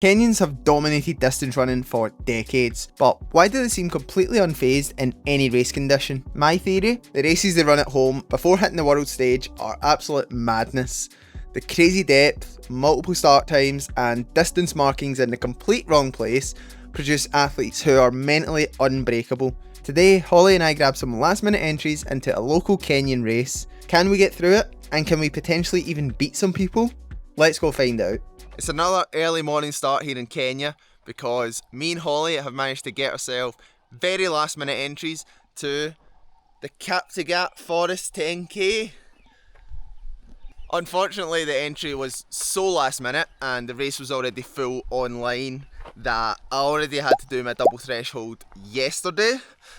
Kenyans have dominated distance running for decades, but why do they seem completely unfazed in any race condition? My theory, the races they run at home before hitting the world stage are absolute madness. The crazy depth, multiple start times and distance markings in the complete wrong place produce athletes who are mentally unbreakable. Today, Holly and I grabbed some last minute entries into a local Kenyan race. Can we get through it? And can we potentially even beat some people? Let's go find out. It's another early morning start here in Kenya because me and Holly have managed to get ourselves very last minute entries to the Kaptagat Forest 10k. Unfortunately, the entry was so last minute and the race was already full online that I already had to do my double threshold yesterday.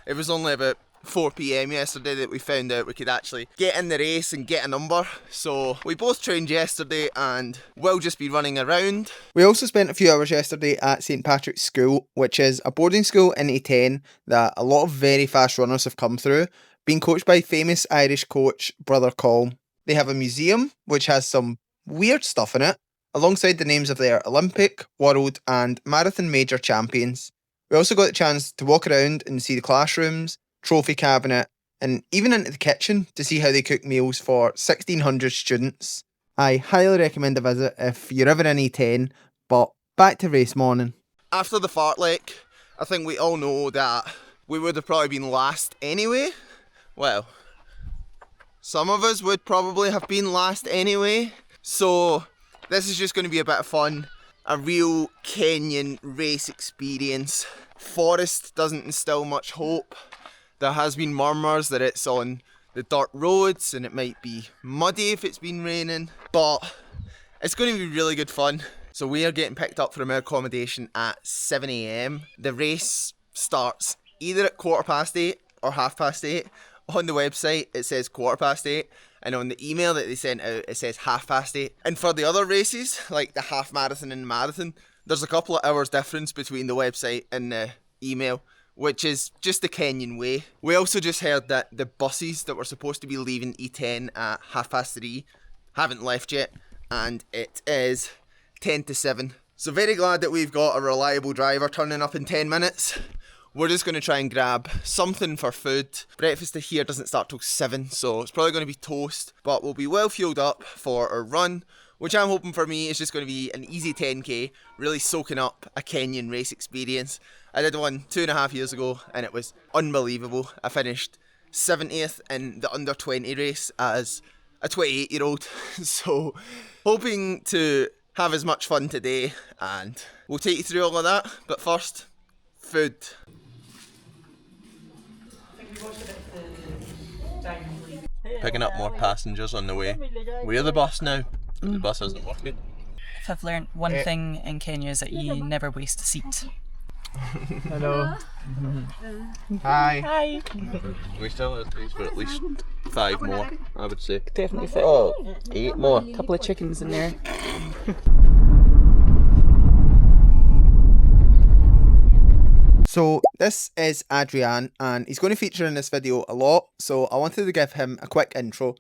It was only about 4 PM yesterday that we found out we could actually get in the race and get a number. So we both trained yesterday and we'll just be running around. We also spent a few hours yesterday at St Patrick's School, which is a boarding school in E10 that a lot of very fast runners have come through, being coached by famous Irish coach Brother Colm. They have a museum which has some weird stuff in it, alongside the names of their Olympic, World and Marathon major champions. We also got the chance to walk around and see the classrooms, trophy cabinet and even into the kitchen to see how they cook meals for 1,600 students. I highly recommend a visit if you're ever in E10, but back to race morning. After the fartlek, I think we all know that we would have probably been last anyway. Well, some of us would probably have been last anyway. So this is just going to be a bit of fun, a real Kenyan race experience. Forest doesn't instill much hope. There has been murmurs that it's on the dirt roads and it might be muddy if it's been raining, but it's going to be really good fun. So we are getting picked up from our accommodation at 7 AM. The race starts either at 8:15 or 8:30. On the website it says 8:15 and on the email that they sent out it says 8:30. And for the other races, like the half marathon and marathon, there's a couple of hours difference between the website and the email, which is just the Kenyan way. We also just heard that the buses that were supposed to be leaving E10 at 3:30 haven't left yet, and it is 6:50. So very glad that we've got a reliable driver turning up in 10 minutes. We're just going to try and grab something for food. Breakfast here doesn't start till 7, so it's probably going to be toast, but we'll be well fueled up for our run, which I'm hoping for me is just going to be an easy 10k, really soaking up a Kenyan race experience. I did one 2.5 years ago and it was unbelievable. I finished 70th in the under 20 race as a 28-year-old. So hoping to have as much fun today and we'll take you through all of that. But first, food. Picking up more passengers on the way. We're the bus now. The bus isn't working. If I've learned one thing in Kenya is that you never waste a seat. Hello. Hi. Hi. We still have space for at least 5 more, I would say. Definitely fit. Oh, 8 more. A couple of chickens in there. So this is Adrian and he's going to feature in this video a lot, so I wanted to give him a quick intro.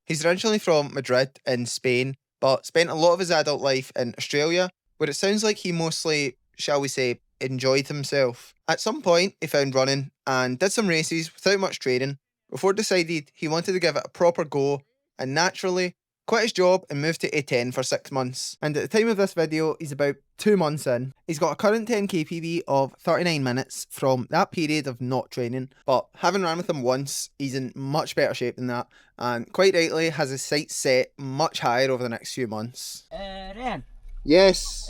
He's originally from Madrid in Spain, but spent a lot of his adult life in Australia, where it sounds like he mostly, shall we say, enjoyed himself. At some point he found running and did some races without much training before decided he wanted to give it a proper go and naturally quit his job and moved to A10 for 6 months. And at the time of this video he's about 2 months in. He's got a current 10k PB of 39 minutes from that period of not training, but having ran with him once, he's in much better shape than that and quite rightly has his sights set much higher over the next few months. Ryan. Yes.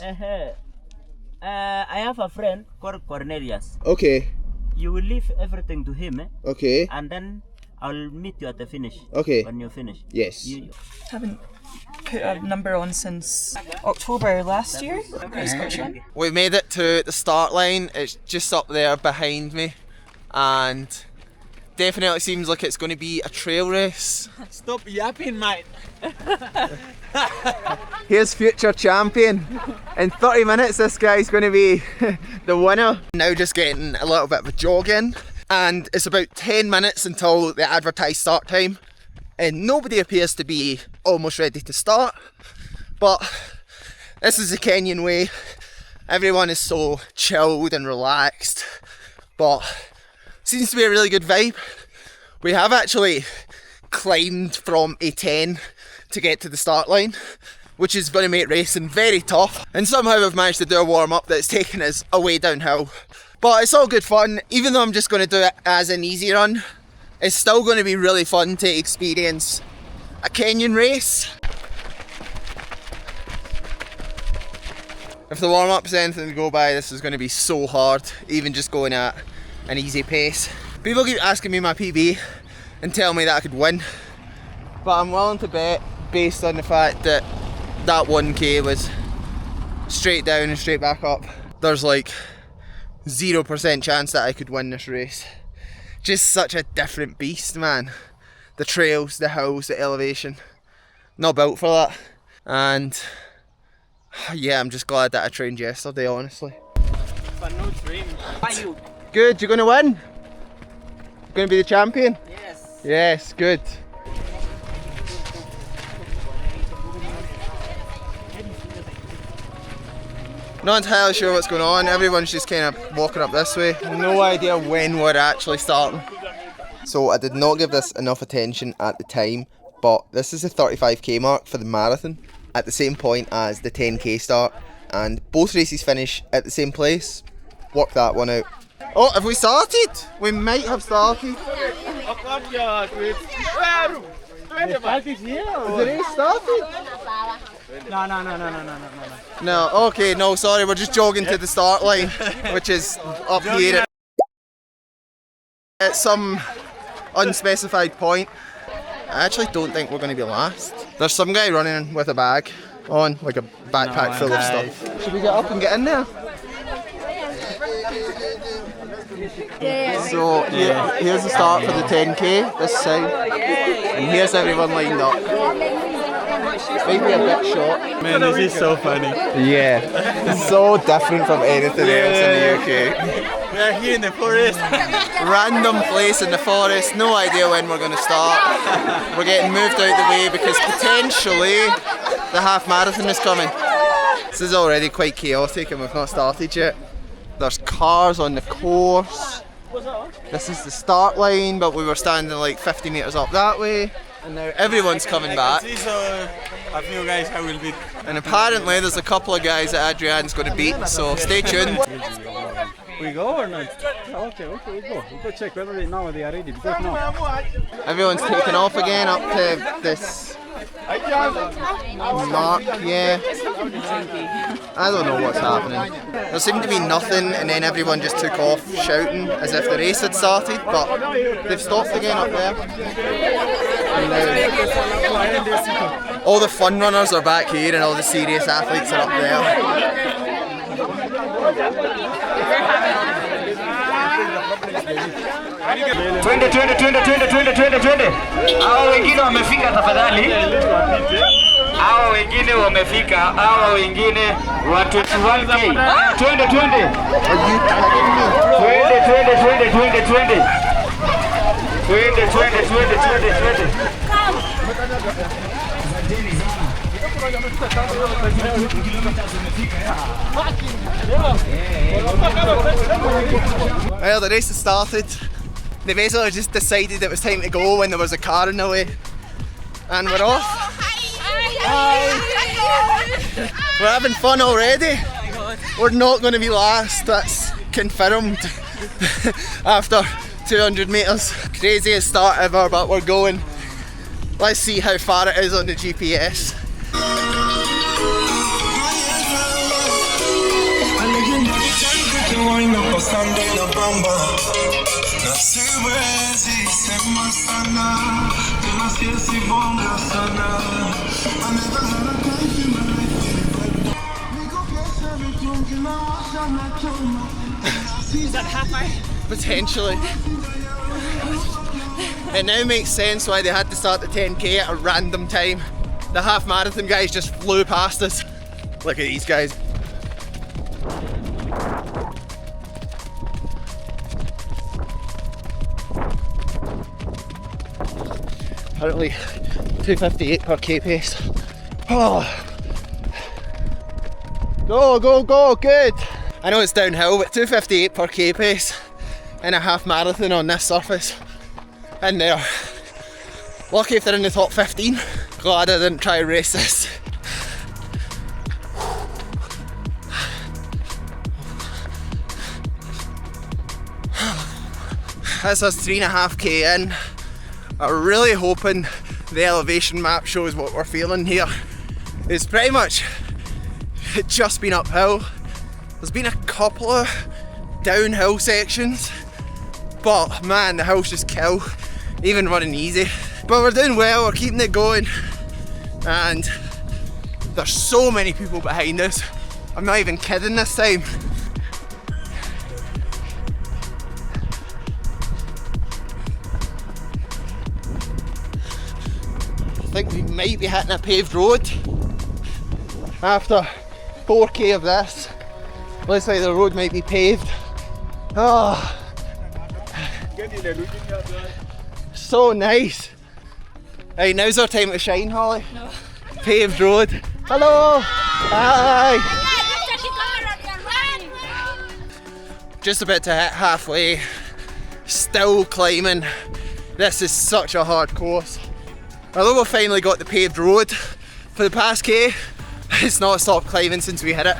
I have a friend called Cornelius. Okay. You will leave everything to him, Okay. and then I'll meet you at the finish. Okay. When you finish. Yes. Haven't put a number on since October last year. We made it to the start line. It's just up there behind me and definitely seems like it's going to be a trail race. Stop yapping, mate. Here's future champion. In 30 minutes this guy's going to be the winner. Now just getting a little bit of a jog in and it's about 10 minutes until the advertised start time and nobody appears to be almost ready to start, but this is the Kenyan way. Everyone is so chilled and relaxed, but seems to be a really good vibe. We have actually climbed from a 10 to get to the start line, which is going to make racing very tough, and somehow we've managed to do a warm up that's taken us away downhill. But it's all good fun. Even though I'm just going to do it as an easy run, it's still going to be really fun to experience a Kenyan race. If the warm up is anything to go by, this is going to be so hard, even just going at an easy pace. People keep asking me my PB and tell me that I could win, but I'm willing to bet, based on the fact that that 1k was straight down and straight back up, there's like 0% chance that I could win this race. Just such a different beast, man. The trails, the hills, the elevation, not built for that. And yeah, I'm just glad that I trained yesterday, honestly. But no train. Good, you're gonna win? Gonna be the champion? Yes. Yes, good. Not entirely sure what's going on. Everyone's just kind of walking up this way. No idea when we're actually starting. So I did not give this enough attention at the time, but this is the 35k mark for the marathon at the same point as the 10k start, and both races finish at the same place. Work that one out. Oh, have we started? We might have started. Has the race started? No. No, okay, no, sorry, we're just jogging to the start line, which is up here at some unspecified point. I actually don't think we're going to be last. There's some guy running with a bag on, like a backpack full of stuff. Should we get up and get in there? So yeah, here's the start for the 10k this side, and here's everyone lined up. Maybe a bit short. Man, this is so funny. Yeah, it's so different from anything else in the UK. We are here in the forest. Random place in the forest, no idea when we're going to start. We're getting moved out the way because potentially the half marathon is coming. This is already quite chaotic and we've not started yet. There's cars on the course. This is the start line, but we were standing like 50 metres up that way. And now everyone's coming back. A few guys I will beat. And apparently there's a couple of guys that Adrian's going to beat, so stay tuned. We go or not? Okay, we go. We go check whether now they are ready. Because now Everyone's taking off again up to this mark, yeah. I don't know what's happening. There seemed to be nothing and then everyone just took off shouting as if the race had started, but they've stopped again up there. And now all the fun runners are back here and all the serious athletes are up there. 20. Hao wengine wamefika tafadhali. Hao wengine wamefika. Hao wengine wa 21k. 20. Are you kidding me? 20. Well, the race has started. They basically just decided it was time to go when there was a car in the way. And we're off. We're having fun already. We're not going to be last, that's confirmed. After 200 metres. Craziest start ever, but we're going. Let's see how far it is on the GPS. Is that halfway? Potentially. It now makes sense why they had to start the 10k at a random time. The half marathon guys just flew past us. Look at these guys. Apparently 258 per k pace. Oh. Go, go, go, good. I know it's downhill, but 2:58 per K pace in a half marathon on this surface. In there. Lucky if they're in the top 15. Glad I didn't try to race this. That's us 3.5k in. I'm really hoping the elevation map shows what we're feeling here. It's pretty much just been uphill. There's been a couple of downhill sections, but man, the hills just kill, even running easy. But we're doing well, we're keeping it going, and there's so many people behind us. I'm not even kidding this time. I think we might be hitting a paved road after 4k of this. Looks like the road might be paved. Oh, so nice. Right, now's our time to shine, Holly. No. Paved road. Hello. Hi. Just about to hit halfway. Still climbing. This is such a hard course. Although we finally got the paved road for the past K, it's not stopped climbing since we hit it.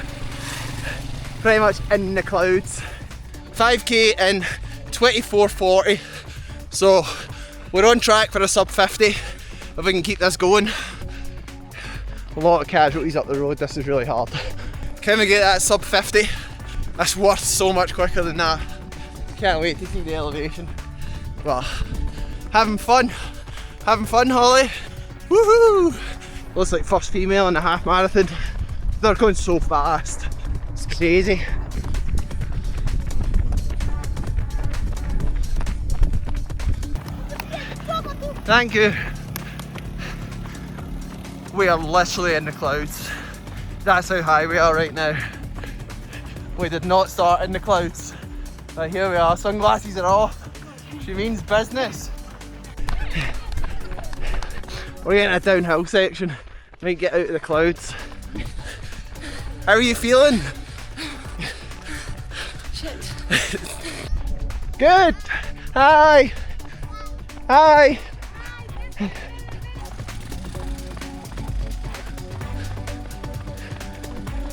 Pretty much in the clouds. 5k in 24:40. So we're on track for a sub 50 if we can keep this going. A lot of casualties up the road, this is really hard. Can we get that sub 50? That's worth so much quicker than that. Can't wait to see the elevation. Well, having fun, Holly. Woohoo! Looks like first female in the half marathon. They're going so fast. It's crazy. Thank you. We are literally in the clouds. That's how high we are right now. We did not start in the clouds. But here we are, sunglasses are off. She means business. We're getting a downhill section. Might get out of the clouds. How are you feeling? Shit. Good. Hi. Hi.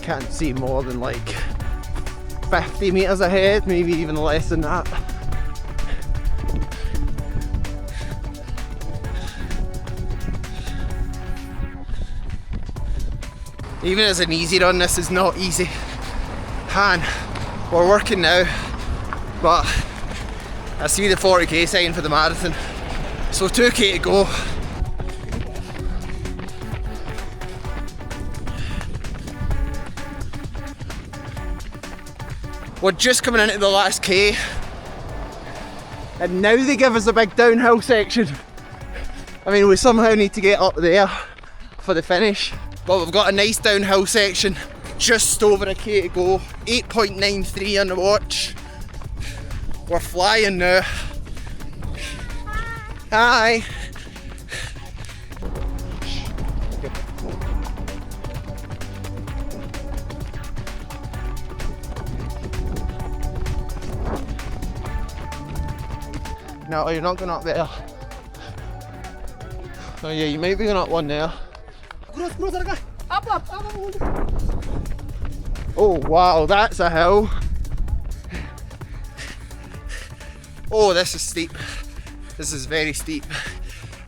Can't see more than like 50 metres ahead, maybe even less than that. Even as an easy run, this is not easy. Man, we're working now, but I see the 40k sign for the marathon, so 2k to go. We're just coming into the last K, and now they give us a big downhill section. I mean, we somehow need to get up there for the finish, but we've got a nice downhill section, just over a K to go, 8.93 on the watch. We're flying now. Hi. No, you're not going up there. Oh yeah, you might be going up one there. Oh wow, that's a hill. Oh, this is steep. This is very steep.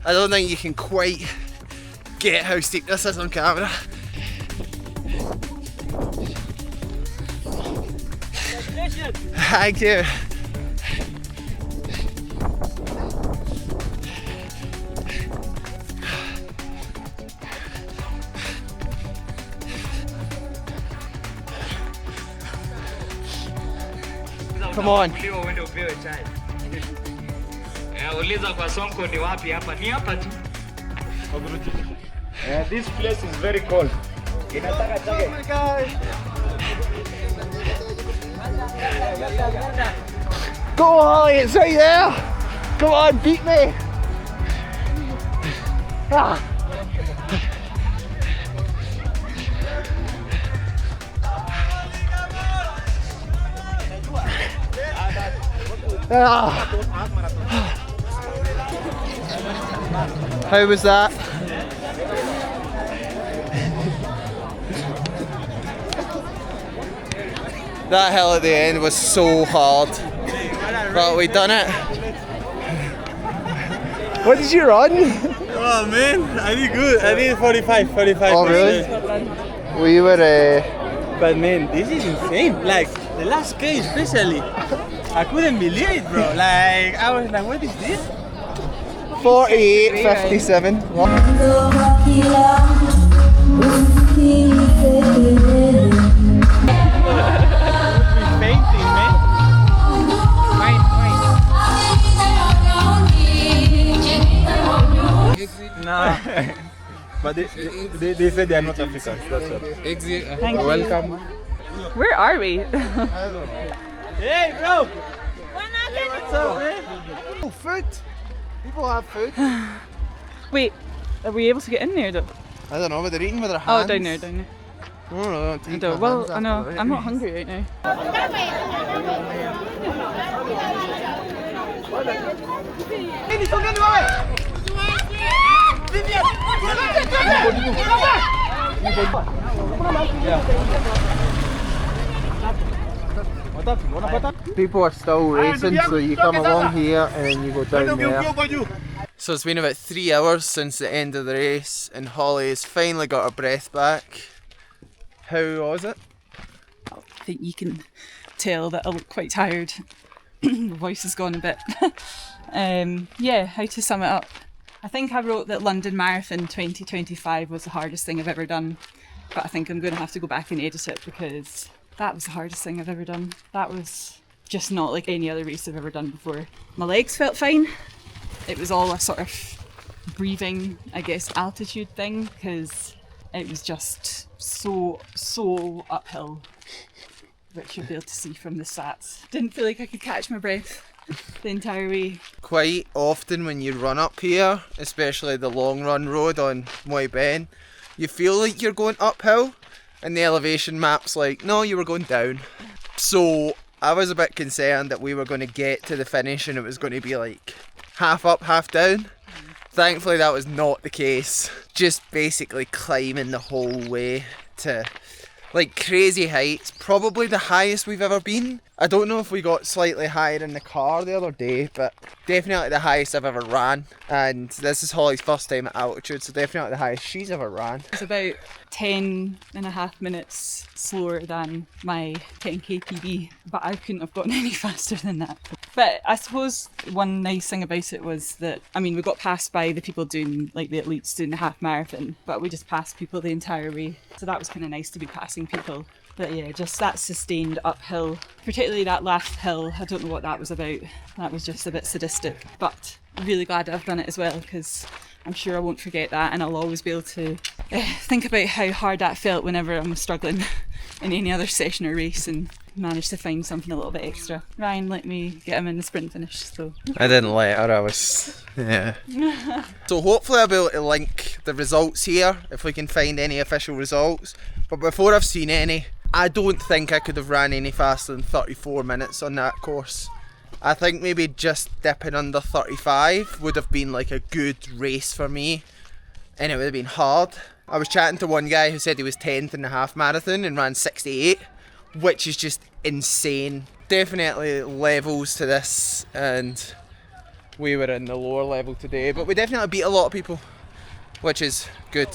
I don't think you can quite get how steep this is on camera. Thank you. Come on. Uliza kwa Sonko ni wapi hapa? Ni hapa tu. This place is very cold. Inataka chake. Oh my God. Go Holly, it's right there. Come on, beat me. Ah. How was that? That hill at the end was so hard, but we done it. What did you run? Oh man, I did good. I did 45. Oh really? We were. But man, this is insane. Like the last K especially. I couldn't believe it, bro. Like I was like, what is this? 48:57. Fainting, man. Nah. But they said they are not Africans. That's all. Thank you. Welcome. Where are we? Hey, bro. What's up, man? Oh, food. People have food. Wait, are we able to get in there though? I don't know, but they're eating with their hands. Oh, down there, down there. I don't know. I don't I don't. Well, I know. I'm not hungry right now. People are still racing, so you come along here and then you go down there. So it's been about 3 hours since the end of the race, and Holly has finally got her breath back. How was it? I think you can tell that I look quite tired. My voice has gone a bit. Yeah, how to sum it up? I think I wrote that London Marathon 2025 was the hardest thing I've ever done, but I think I'm going to have to go back and edit it because that was the hardest thing I've ever done. That was just not like any other race I've ever done before. My legs felt fine. It was all a sort of breathing, I guess, altitude thing because it was just so uphill, which you'll be able to see from the stats. Didn't feel like I could catch my breath the entire way. Quite often when you run up here, especially the long run road on Moy Ben, you feel like you're going uphill and the elevation map's like, no, you were going down. So I was a bit concerned that we were going to get to the finish and it was going to be like half up, half down. Thankfully that was not the case. Just basically climbing the whole way to like crazy heights, probably the highest we've ever been. I don't know if we got slightly higher in the car the other day, but definitely the highest I've ever ran. And this is Holly's first time at altitude, so definitely the highest she's ever ran. It's about 10.5 minutes slower than my 10k PB, but I couldn't have gotten any faster than that. But I suppose one nice thing about it was that, I mean, we got passed by the people doing, like the elites doing the half marathon, but we just passed people the entire way. So that was kind of nice to be passing people. But yeah, just that sustained uphill, particularly that last hill, I don't know what that was about. That was just a bit sadistic, but really glad I've done it as well because I'm sure I won't forget that and I'll always be able to think about how hard that felt whenever I'm struggling in any other session or race and manage to find something a little bit extra. Ryan let me get him in the sprint finish, so. I didn't let her, I was, yeah. So hopefully I'll be able to link the results here if we can find any official results. But before I've seen any, I don't think I could have ran any faster than 34 minutes on that course. I think maybe just dipping under 35 would have been like a good race for me, and it would have been hard. I was chatting to one guy who said he was 10th in the half marathon and ran 68, which is just insane. Definitely levels to this, and we were in the lower level today, but we definitely beat a lot of people, which is good.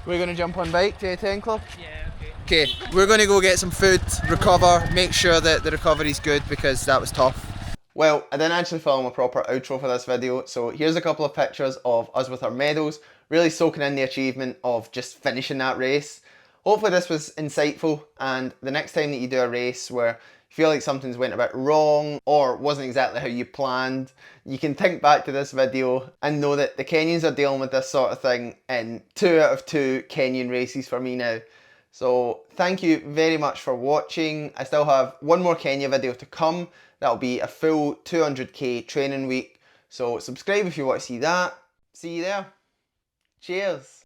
We're going to jump on bike to A10 Club? Yeah. Okay, we're going to go get some food, recover, make sure that the recovery's good because that was tough. Well, I didn't actually film a proper outro for this video, so here's a couple of pictures of us with our medals, really soaking in the achievement of just finishing that race. Hopefully this was insightful, and the next time that you do a race where you feel like something's went a bit wrong or wasn't exactly how you planned, you can think back to this video and know that the Kenyans are dealing with this sort of thing in 2 out of 2 Kenyan races for me now. So thank you very much for watching. I still have one more Kenya video to come. That'll be a full 200k training week. So subscribe if you want to see that. See you there. Cheers.